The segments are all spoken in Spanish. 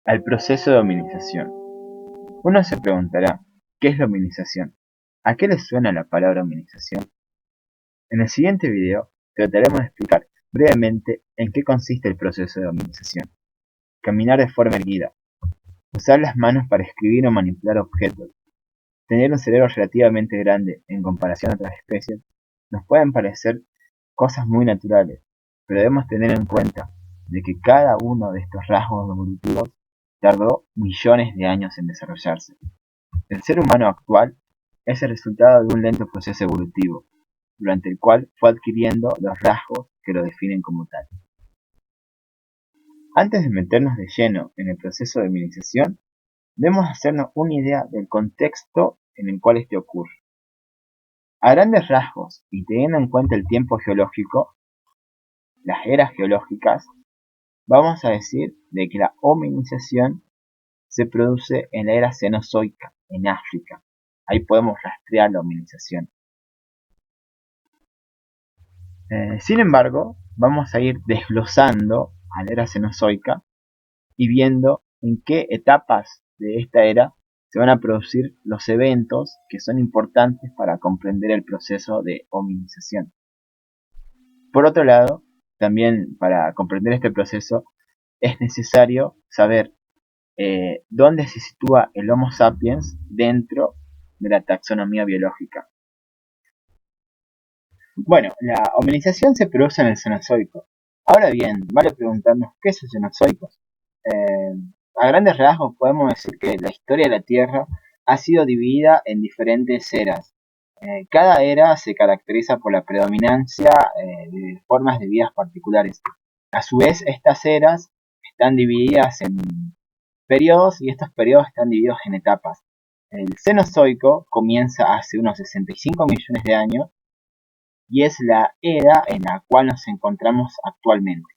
Al proceso de hominización. Uno se preguntará, ¿qué es la hominización? ¿A qué le suena la palabra hominización? En el siguiente video trataremos de explicar brevemente en qué consiste el proceso de hominización. Caminar de forma erguida, usar las manos para escribir o manipular objetos, tener un cerebro relativamente grande en comparación a otras especies, nos pueden parecer cosas muy naturales, pero debemos tener en cuenta de que cada uno de estos rasgos evolutivos tardó millones de años en desarrollarse. El ser humano actual es el resultado de un lento proceso evolutivo, durante el cual fue adquiriendo los rasgos que lo definen como tal. Antes de meternos de lleno en el proceso de hominización, debemos hacernos una idea del contexto en el cual este ocurre. A grandes rasgos, y teniendo en cuenta el tiempo geológico, las eras geológicas, vamos a decir de que la hominización se produce en la era Cenozoica, en África. Ahí podemos rastrear la hominización. Sin embargo, vamos a ir desglosando a la era Cenozoica y viendo en qué etapas de esta era se van a producir los eventos que son importantes para comprender el proceso de hominización. Por otro lado, también para comprender este proceso es necesario saber dónde se sitúa el Homo sapiens dentro de la taxonomía biológica. Bueno, la hominización se produce en el Cenozoico. Ahora bien, vale preguntarnos qué es el Cenozoico. Eh, a grandes rasgos podemos decir que la historia de la Tierra ha sido dividida en diferentes eras. Cada era se caracteriza por la predominancia de formas de vidas particulares. A su vez, estas eras están divididas en periodos y estos periodos están divididos en etapas. El Cenozoico comienza hace unos 65 millones de años y es la era en la cual nos encontramos actualmente.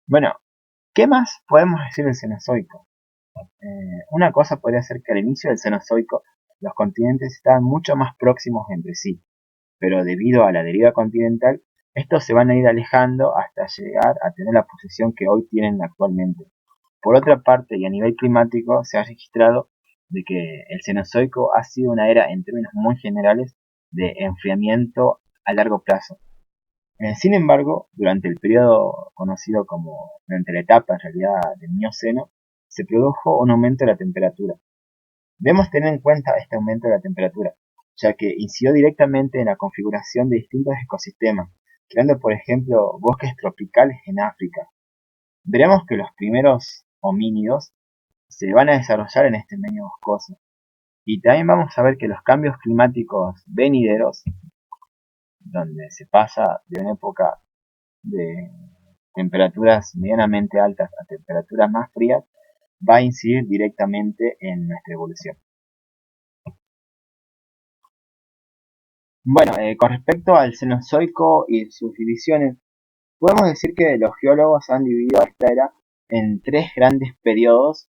Bueno, ¿qué más podemos decir del Cenozoico? Una cosa podría ser que al inicio del Cenozoico los continentes estaban mucho más próximos entre sí, pero debido a la deriva continental, estos se van a ir alejando hasta llegar a tener la posición que hoy tienen actualmente. Por otra parte, y a nivel climático, se ha registrado de que el Cenozoico ha sido una era, en términos muy generales, de enfriamiento a largo plazo. Sin embargo, durante el periodo conocido como, durante la etapa en realidad del Mioceno, se produjo un aumento de la temperatura. Debemos tener en cuenta este aumento de la temperatura, ya que incidió directamente en la configuración de distintos ecosistemas, creando por ejemplo bosques tropicales en África. Veremos que los primeros homínidos se van a desarrollar en este medio boscoso. Y también vamos a ver que los cambios climáticos venideros, donde se pasa de una época de temperaturas medianamente altas a temperaturas más frías, va a incidir directamente en nuestra evolución. Bueno, con respecto al Cenozoico y sus divisiones, podemos decir que los geólogos han dividido esta era en tres grandes periodos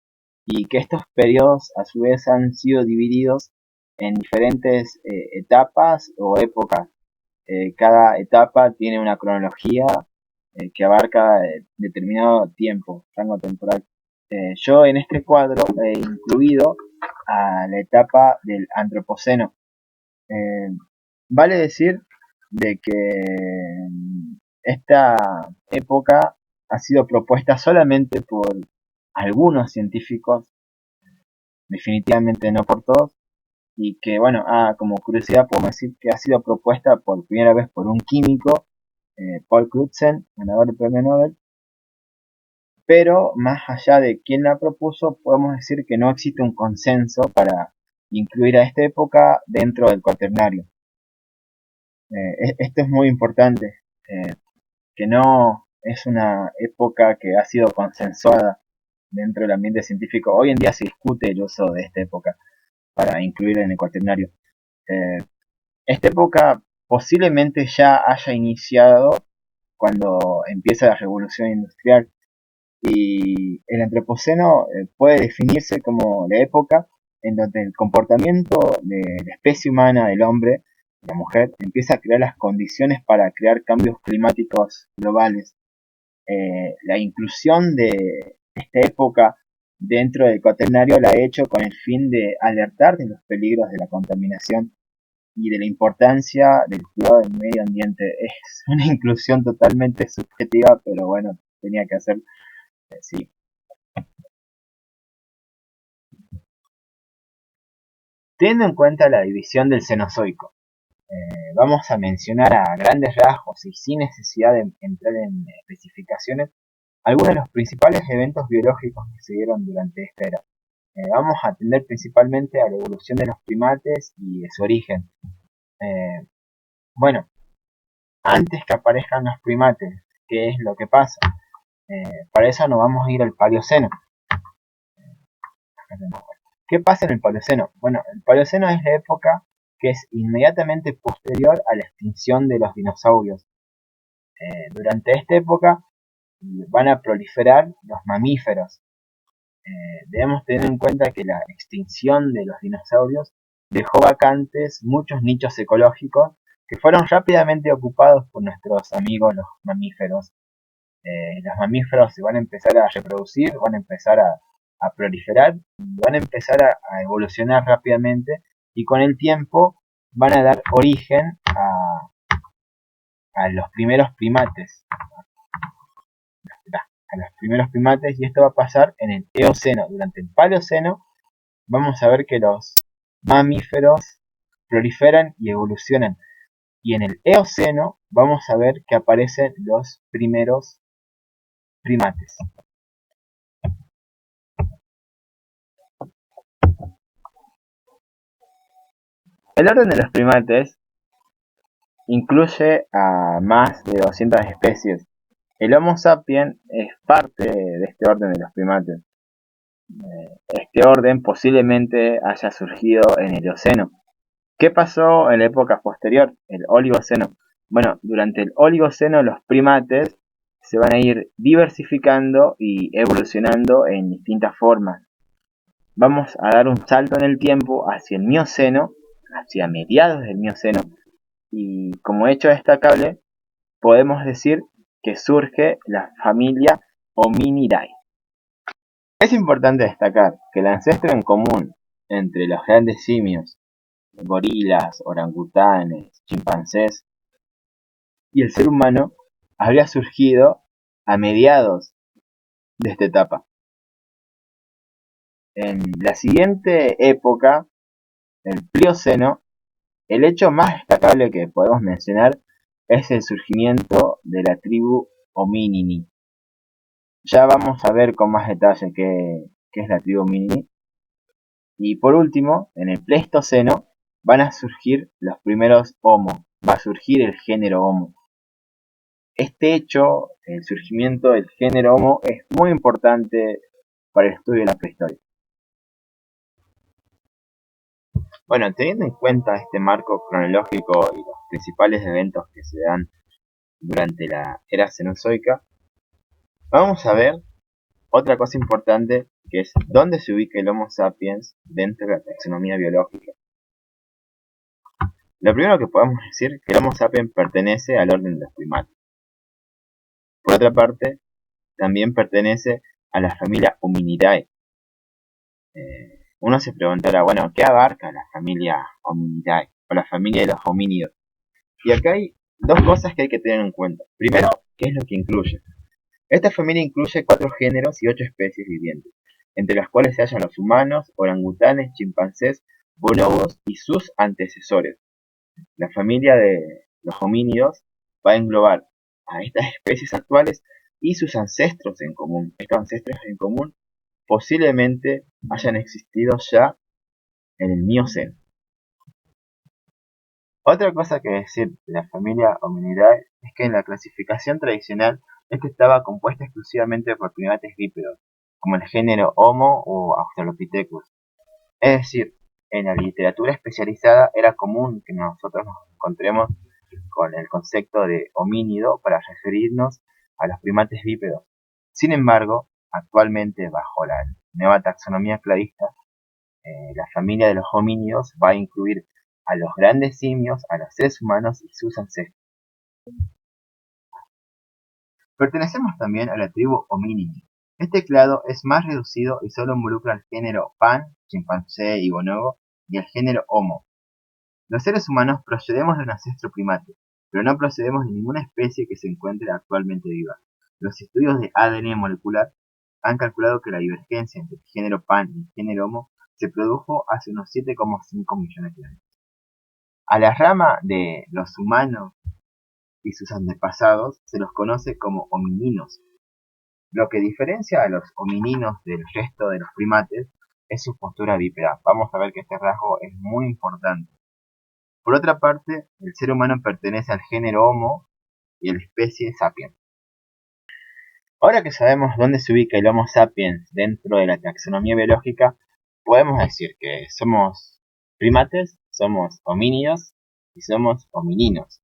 y que estos periodos a su vez han sido divididos en diferentes etapas o épocas. Cada etapa tiene una cronología que abarca determinado tiempo, rango temporal. Yo en este cuadro he incluido a la etapa del Antropoceno. Eh, vale decir de que esta época ha sido propuesta solamente por algunos científicos, definitivamente no por todos, y que bueno, como curiosidad podemos decir que ha sido propuesta por primera vez por un químico, Paul Crutzen, ganador del premio Nobel, pero más allá de quién la propuso, podemos decir que no existe un consenso para incluir a esta época dentro del cuaternario. Esto es muy importante, que no es una época que ha sido consensuada dentro del ambiente científico. Hoy en día se discute el uso de esta época para incluir en el cuaternario. Eh, esta época posiblemente ya haya iniciado cuando empieza la revolución industrial y el antropoceno puede definirse como la época en donde el comportamiento de la especie humana, del hombre, la mujer, empieza a crear las condiciones para crear cambios climáticos globales. La inclusión de Esta época dentro del cuaternario la he hecho con el fin de alertar de los peligros de la contaminación y de la importancia del cuidado del medio ambiente. Es una inclusión totalmente subjetiva, pero bueno, tenía que hacer, sí. Teniendo en cuenta la división del Cenozoico, vamos a mencionar a grandes rasgos y sin necesidad de entrar en especificaciones algunos de los principales eventos biológicos que se dieron durante esta era. Vamos a atender principalmente a la evolución de los primates y de su origen. Eh, bueno, antes que aparezcan los primates, ¿qué es lo que pasa? Para eso nos vamos a ir al Paleoceno. ¿Qué pasa en el Paleoceno? Bueno, el Paleoceno es la época que es inmediatamente posterior a la extinción de los dinosaurios. Durante esta época van a proliferar los mamíferos. Debemos tener en cuenta que la extinción de los dinosaurios dejó vacantes muchos nichos ecológicos que fueron rápidamente ocupados por nuestros amigos los mamíferos. Los mamíferos se van a empezar a reproducir, van a empezar a proliferar, van a empezar a evolucionar rápidamente y con el tiempo van a dar origen a los primeros primates. A los primeros primates y esto va a pasar en el Eoceno. Durante el Paleoceno vamos a ver que los mamíferos proliferan y evolucionan. Y en el Eoceno vamos a ver que aparecen los primeros primates. El orden de los primates incluye a más de 200 especies. El Homo sapiens es parte de este orden de los primates. Este orden posiblemente haya surgido en el Eoceno. ¿Qué pasó en la época posterior, el Oligoceno? Bueno, durante el Oligoceno los primates se van a ir diversificando y evolucionando en distintas formas. Vamos a dar un salto en el tiempo hacia el Mioceno, hacia mediados del Mioceno, y como hecho destacable podemos decir que surge la familia Hominidae. Es importante destacar que el ancestro en común entre los grandes simios, gorilas, orangutanes, chimpancés y el ser humano habría surgido a mediados de esta etapa. En la siguiente época, el Plioceno, el hecho más destacable que podemos mencionar es el surgimiento de la tribu Hominini. Ya vamos a ver con más detalle qué es la tribu Hominini. Y por último, en el Pleistoceno van a surgir los primeros Homo, va a surgir el género Homo. Este hecho, el surgimiento del género Homo, es muy importante para el estudio de la prehistoria. Bueno, teniendo en cuenta este marco cronológico y los principales eventos que se dan durante la era cenozoica, vamos a ver otra cosa importante que es dónde se ubica el Homo sapiens dentro de la taxonomía biológica. Lo primero que podemos decir es que el Homo sapiens pertenece al orden de los primates. Por otra parte, también pertenece a la familia Hominidae. Uno se preguntará, bueno, ¿qué abarca la familia Hominidae o la familia de los homínidos? Y acá hay dos cosas que hay que tener en cuenta. Primero, ¿qué es lo que incluye? Esta familia incluye 4 géneros y 8 especies vivientes, entre las cuales se hallan los humanos, orangutanes, chimpancés, bonobos y sus antecesores. La familia de los homínidos va a englobar a estas especies actuales y sus ancestros en común. Estos ancestros en común posiblemente hayan existido ya en el Mioceno. Otra cosa que decir de la familia Hominidae es que en la clasificación tradicional esta estaba compuesta exclusivamente por primates bípedos, como el género Homo o Australopithecus. Es decir, en la literatura especializada era común que nosotros nos encontremos con el concepto de homínido para referirnos a los primates bípedos. Sin embargo, actualmente bajo la nueva taxonomía cladista, la familia de los homínidos va a incluir a los grandes simios, a los seres humanos y sus ancestros. Pertenecemos también a la tribu Hominini. Este clado es más reducido y solo involucra al género Pan, chimpancé y bonobo, y el género Homo. Los seres humanos procedemos de un ancestro primate, pero no procedemos de ninguna especie que se encuentre actualmente viva. Los estudios de ADN molecular han calculado que la divergencia entre el género Pan y el género Homo se produjo hace unos 7,5 millones de años. A la rama de los humanos y sus antepasados se los conoce como homininos. Lo que diferencia a los homininos del resto de los primates es su postura bípeda. Vamos a ver que este rasgo es muy importante. Por otra parte, el ser humano pertenece al género Homo y a la especie Sapiens. Ahora que sabemos dónde se ubica el Homo sapiens dentro de la taxonomía biológica, podemos decir que somos primates, somos homínidos y somos homininos.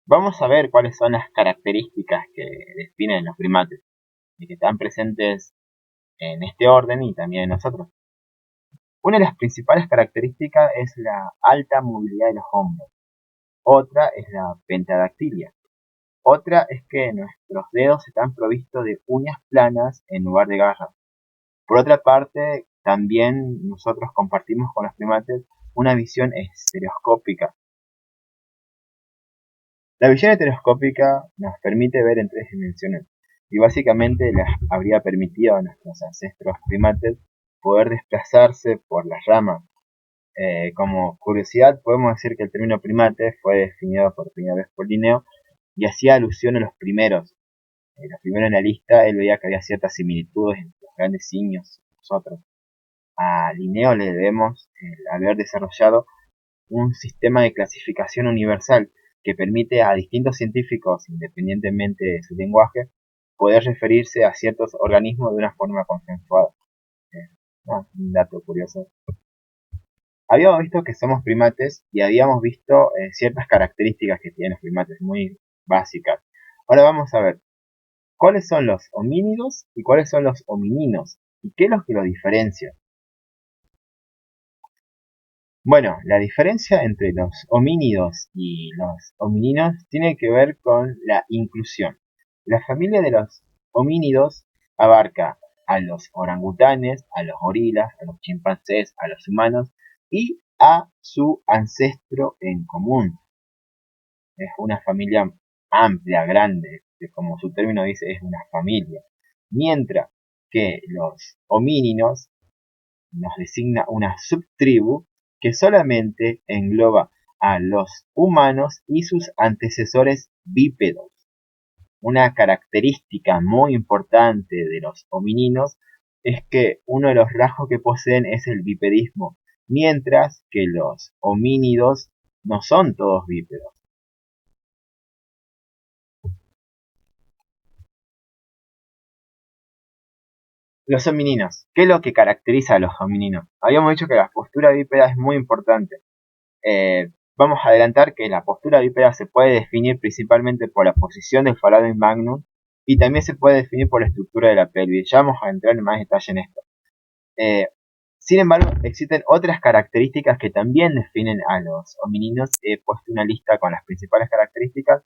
Vamos a ver cuáles son las características que definen los primates y que están presentes en este orden y también en nosotros. Una de las principales características es la alta movilidad de los hombros. Otra es la pentadactilia. Otra es que nuestros dedos están provistos de uñas planas en lugar de garras. Por otra parte, también nosotros compartimos con los primates una visión estereoscópica. La visión estereoscópica nos permite ver en 3 dimensiones y básicamente les habría permitido a nuestros ancestros primates poder desplazarse por las ramas. Como curiosidad, podemos decir que el término primate fue definido por primera vez por Linneo y hacía alusión a los primeros. Los primeros en la lista, él veía que había ciertas similitudes entre los grandes simios y nosotros. A Linneo le debemos el haber desarrollado un sistema de clasificación universal que permite a distintos científicos, independientemente de su lenguaje, poder referirse a ciertos organismos de una forma consensuada. Un dato curioso. Habíamos visto que somos primates y habíamos visto ciertas características que tienen los primates muy básicas. Ahora vamos a ver cuáles son los homínidos y cuáles son los homininos y qué es lo que los diferencia. Bueno, la diferencia entre los homínidos y los homininos tiene que ver con la inclusión. La familia de los homínidos abarca a los orangutanes, a los gorilas, a los chimpancés, a los humanos y a su ancestro en común. Es una familia amplia, grande, que como su término dice es una familia. Mientras que los homínidos nos designa una subtribu que solamente engloba a los humanos y sus antecesores bípedos. Una característica muy importante de los homininos es que uno de los rasgos que poseen es el bipedismo, mientras que los homínidos no son todos bípedos. Los homininos. ¿Qué es lo que caracteriza a los homininos? Habíamos dicho que la postura bípeda es muy importante. Vamos a adelantar que la postura bípeda se puede definir principalmente por la posición del foramen magnum y también se puede definir por la estructura de la pelvis. Ya vamos a entrar en más detalle en esto. Sin embargo, existen otras características que también definen a los homininos. He puesto una lista con las principales características,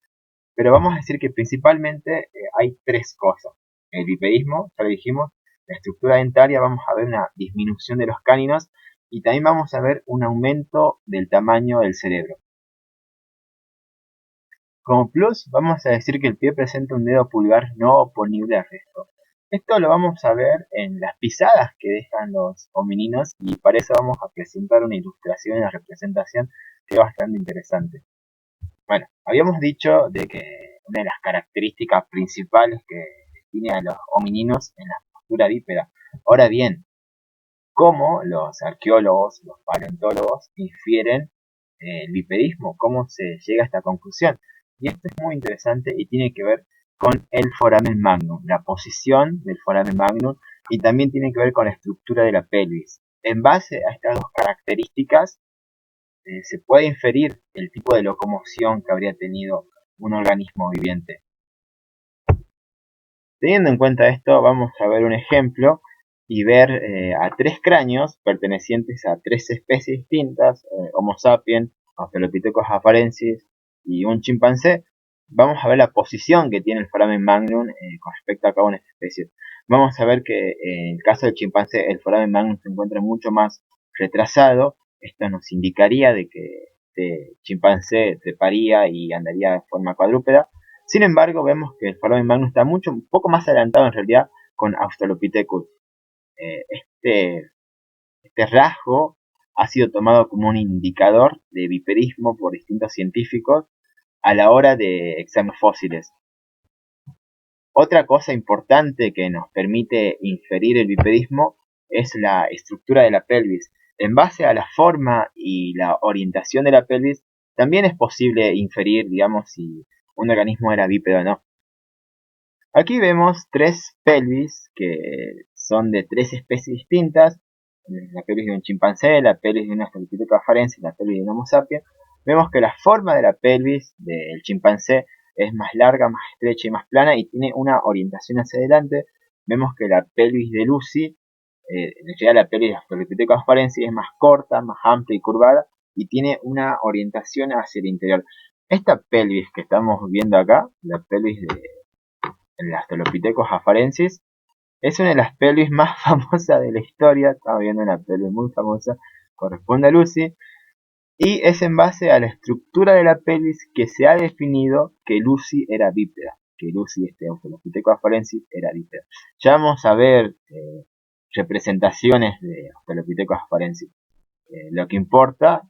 pero vamos a decir que principalmente hay 3 cosas. El bipedismo, ya lo dijimos, la estructura dentaria, vamos a ver una disminución de los cánidos y también vamos a ver un aumento del tamaño del cerebro. Como plus, vamos a decir que el pie presenta un dedo pulgar no oponible al resto. Esto lo vamos a ver en las pisadas que dejan los homininos y para eso vamos a presentar una ilustración y una representación que es bastante interesante. Bueno, habíamos dicho de que una de las características principales que define a los homininos en la postura bípeda. Ahora bien, ¿cómo los arqueólogos, los paleontólogos infieren el bipedismo? ¿Cómo se llega a esta conclusión? Y esto es muy interesante y tiene que ver con el foramen magnum, la posición del foramen magnum y también tiene que ver con la estructura de la pelvis. En base a estas 2 características se puede inferir el tipo de locomoción que habría tenido un organismo viviente. Teniendo en cuenta esto, vamos a ver un ejemplo y ver a 3 cráneos pertenecientes a 3 especies distintas, Homo sapiens, Australopithecus afarensis y un chimpancé. Vamos a ver la posición que tiene el foramen magnum con respecto a cada una de estas especies. vamos a ver que en el caso del chimpancé el foramen magnum se encuentra mucho más retrasado. Esto nos indicaría de que este chimpancé treparía y andaría de forma cuadrúpeda. Sin embargo, vemos que el foramen magnum está un poco más adelantado en realidad con Australopithecus. Este rasgo ha sido tomado como un indicador de bipedismo por distintos científicos a la hora de examinar fósiles. Otra cosa importante que nos permite inferir el bipedismo es la estructura de la pelvis. En base a la forma y la orientación de la pelvis, también es posible inferir, digamos, si un organismo era bípedo o no. Aquí vemos tres pelvis que son de tres especies distintas. La pelvis de un chimpancé, la pelvis de un Australopithecus afarensis y la pelvis de un Homo sapiens. Vemos que la forma de la pelvis del chimpancé es más larga, más estrecha y más plana y tiene una orientación hacia adelante. Vemos que la pelvis de Lucy, en realidad la pelvis de Australopithecus afarensis es más corta, más amplia y curvada y tiene una orientación hacia el interior. Esta pelvis que estamos viendo acá, la pelvis de el Australopithecus afarensis, es una de las pelvis más famosas de la historia. Estaba viendo una pelvis muy famosa, corresponde a Lucy, y es en base a la estructura de la pelvis que se ha definido que Lucy era bípeda, que Lucy, este Australopithecus afarensis, era bípeda. Ya vamos a ver representaciones de Australopithecus afarensis. Lo que importa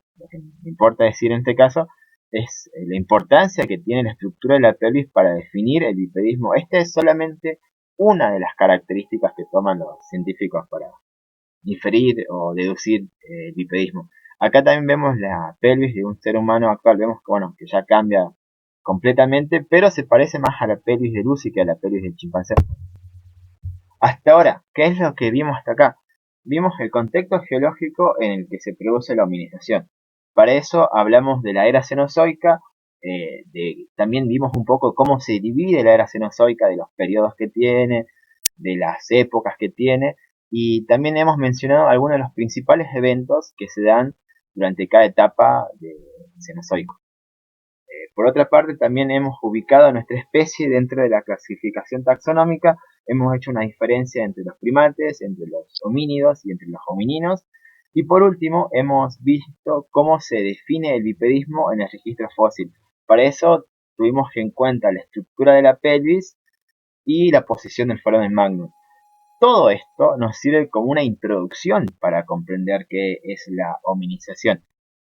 decir en este caso, es la importancia que tiene la estructura de la pelvis para definir el bipedismo. Esta es solamente una de las características que toman los científicos para inferir o deducir el bipedismo. Acá también vemos la pelvis de un ser humano actual. Vemos que, bueno, que ya cambia completamente, pero se parece más a la pelvis de Lucy que a la pelvis del chimpancé. Hasta ahora, ¿qué es lo que vimos hasta acá? Vimos el contexto geológico en el que se produce la hominización. Para eso hablamos de la era cenozoica, también vimos un poco cómo se divide la era cenozoica, de los periodos que tiene, de las épocas que tiene, y también hemos mencionado algunos de los principales eventos que se dan durante cada etapa del Cenozoico. Por otra parte, también hemos ubicado a nuestra especie dentro de la clasificación taxonómica. Hemos hecho una diferencia entre los primates, entre los homínidos y entre los homininos. Y por último, hemos visto cómo se define el bipedismo en el registro fósil. Para eso tuvimos en cuenta la estructura de la pelvis y la posición del foramen magnum. Todo esto nos sirve como una introducción para comprender qué es la hominización.